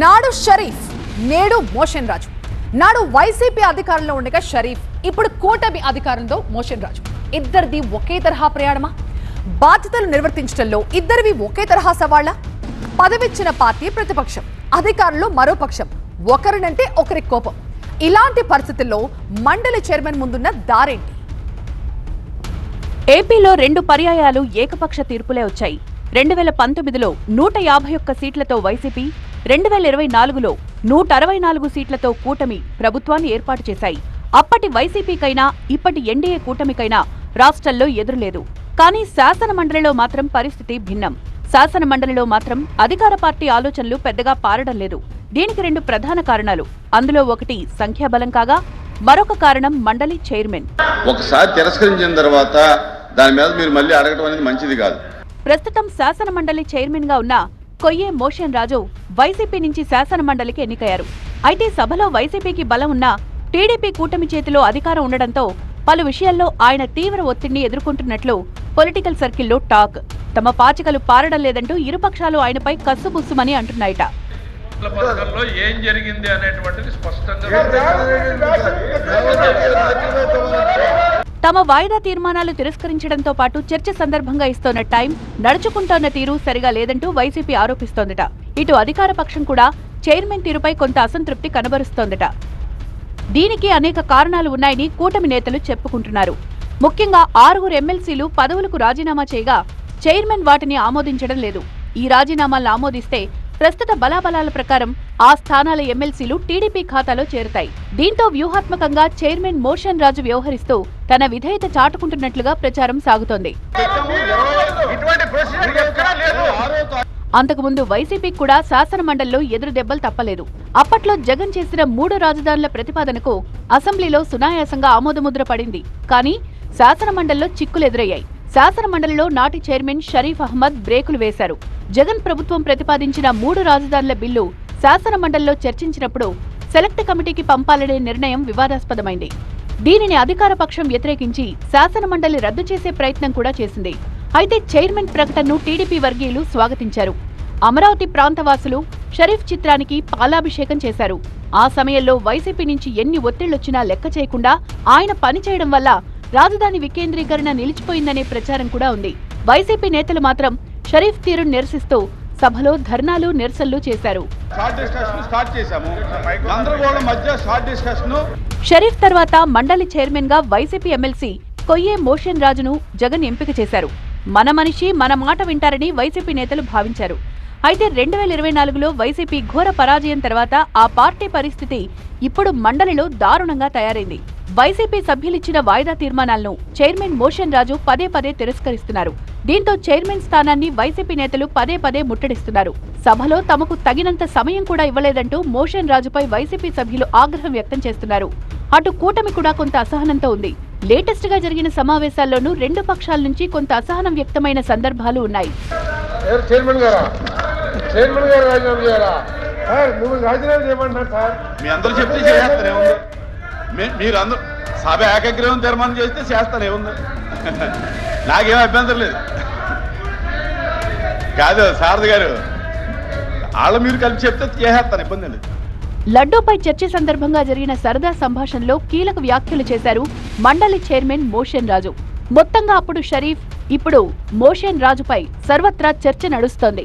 నాడు షరీఫ్ నేడు మోషన్ రాజు. నాడు వైసీపీ అధికారంలో ఉండగా షరీఫ్, ఇప్పుడు కూటమి అధికారంలో మోషన్ రాజు. ఇద్దరిది ఒకే తరహా ప్రయాణమా? బాధ్యతలు నిర్వర్తించడంలో ఇద్దరివి ఒకే తరహా సవాళ్ల? పదవిచ్చిన పార్టీ ప్రతిపక్షం, అధికారంలో మరో పక్షం, ఒకరినంటే ఒకరి కోపం. ఇలాంటి పరిస్థితుల్లో మండలి చైర్మన్ ముందున్న దారేంటి? ఏపీలో 2 పర్యాయాలు ఏకపక్ష తీర్పులే వచ్చాయి. 2019లో 151 సీట్లతో వైసీపీ, 2024లో 164 సీట్లతో కూటమి ప్రభుత్వాన్ని ఏర్పాటు చేశాయి. అప్పటి వైసీపీకైనా ఇప్పటి ఎన్డీఏ కూటమికైనా రాష్ట్రంలో ఎదురులేదు. కానీ శాసన మండలిలో మాత్రం పరిస్థితి భిన్నం. శాసన మండలిలో మాత్రం అధికార పార్టీ ఆలోచనలు పెద్దగా పారడం లేదు. దీనికి 2 ప్రధాన కారణాలు. అందులో ఒకటి సంఖ్యాబలం కాగా, మరొక కారణం మండలి చైర్మన్. ఒకసారి తిరస్కరించిన తర్వాత దాని మీద మీరు మళ్ళీ అడగటం అనేది మంచిది కాదు. ప్రస్తుతం శాసన మండలి చైర్మన్ గా ఉన్న కొయ్యే మోషన్ రాజు వైసీపీ నుంచి శాసన మండలికి ఎన్నికయ్యారు. అయితే సభలో వైసీపీకి బలం ఉన్నా టీడీపీ కూటమి చేతిలో అధికారం ఉండడంతో పలు విషయాల్లో ఆయన తీవ్ర ఒత్తిడిని ఎదుర్కొంటున్నట్లు పొలిటికల్ సర్కిల్లో టాక్. తమ పాచికలు పారడం లేదంటూ ఇరుపక్షాలు ఆయనపై కస్సుబుస్సుమని అంటున్నాయట. ఏం జరిగింది అనేటువంటిది స్పష్టంగా తమ వాయిదా తీర్మానాలు తిరస్కరించడంతో పాటు చర్చ సందర్భంగా ఇస్తోన్న టైం, నడుచుకుంటోన్న తీరు సరిగా లేదంటూ వైసీపీ ఆరోపిస్తోందట. ఇటు అధికార పక్షం కూడా చైర్మన్ తీరుపై కొంత అసంతృప్తి కనబరుస్తోందట. దీనికి అనేక కారణాలు ఉన్నాయని కూటమి నేతలు చెప్పుకుంటున్నారు. ముఖ్యంగా 6 ఎమ్మెల్సీలు పదవులకు రాజీనామా చేయగా చైర్మన్ వాటిని ఆమోదించడం లేదు. ఈ రాజీనామాలను ఆమోదిస్తే ప్రస్తుత బలాబలాల ప్రకారం ఆ స్థానాల ఎమ్మెల్సీలు టీడీపీ ఖాతాలో చేరుతాయి. దీంతో వ్యూహాత్మకంగా చైర్మన్ మోషన్ రాజు వ్యవహరిస్తూ తన విధేయత చాటుకుంటున్నట్లుగా ప్రచారం సాగుతోంది. అంతకుముందు వైసీపీకి కూడా శాసన మండలిలో ఎదురు దెబ్బలు తప్పలేదు. అప్పట్లో జగన్ చేసిన 3 రాజధానుల ప్రతిపాదనకు అసెంబ్లీలో సునాయాసంగా ఆమోదముద్ర పడింది. కానీ శాసన మండలిలో చిక్కులెదురయ్యాయి. శాసన మండలిలో నాటి చైర్మన్ షరీఫ్ అహ్మద్ బ్రేకులు వేశారు. జగన్ ప్రభుత్వం ప్రతిపాదించిన 3 రాజధానుల బిల్లు శాసన మండలిలో చర్చించినప్పుడు సెలెక్ట్ కమిటీకి పంపాలనే నిర్ణయం వివాదాస్పదమైంది. దీనిని అధికార పక్షం వ్యతిరేకించి శాసన మండలి రద్దు చేసే ప్రయత్నం కూడా చేసింది. అయితే చైర్మన్ ప్రకటనను టీడీపీ వర్గీయులు స్వాగతించారు. అమరావతి ప్రాంతవాసులు షరీఫ్ చిత్రానికి పాలాభిషేకం చేశారు. ఆ సమయంలో వైసీపీ నుంచి ఎన్ని ఒత్తిళ్లొచ్చినా లెక్క చేయకుండా ఆయన పనిచేయడం వల్ల రాజధాని వికేంద్రీకరణ నిలిచిపోయిందనే ప్రచారం కూడా ఉంది. వైసీపీ నేతలు మాత్రం షరీఫ్ తీరును నిరసిస్తూ సభలో ధర్నాలు, నిరసనలు చేశారు. షరీఫ్ తర్వాత మండలి చైర్మన్ గా వైసీపీ ఎమ్మెల్సీ కొయ్యే మోషన్ రాజును జగన్ ఎంపిక చేశారు. మన మనిషి మన మాట వింటారని వైసీపీ నేతలు భావించారు. అయితే 2024లో వైసీపీ ఘోర పరాజయం తర్వాత ఆ పార్టీ పరిస్థితి ఇప్పుడు మండలిలో దారుణంగా తయారైంది. వైసీపీ సభ్యులిచ్చిన వాయిదా తీర్మానాలను చైర్మన్ మోషన్ రాజు పదే పదే తిరస్కరిస్తున్నారు. దీంతో చైర్మన్ స్థానాన్ని వైసీపీ నేతలు పదే పదే ముట్టడిస్తున్నారు. సభలో తమకు తగినంత సమయం కూడా ఇవ్వలేదంటూ మోషన్ రాజుపై వైసీపీ సభ్యులు ఆగ్రహం వ్యక్తం చేస్తున్నారు. అటు కూటమి కూడా కొంత అసహనంతో ఉంది. లేటెస్ట్ గా జరిగిన సమావేశాల్లోనూ 2 పక్షాల నుంచి కొంత అసహనం వ్యక్తమైన సందర్భాలు ఉన్నాయి. మీరందరూ సభ ఏకగ్రీవం తీర్మానం చేస్తే చేస్తాను, ఏముంది, నాకేం అభ్యంతరం లేదు. కాదు సారథి గారు, వాళ్ళు మీరు కలిపి చెప్తే చేసేస్తాను, ఇబ్బంది లేదు. లడ్డూపై చర్చ సందర్భంగా జరిగిన సరదా సంభాషణలో కీలక వ్యాఖ్యలు చేశారు మండలి చైర్మన్ మోషన్ రాజు. మొత్తంగా అప్పుడు షరీఫ్, ఇప్పుడు మోషన్ రాజుపై సర్వత్రా చర్చ నడుస్తోంది.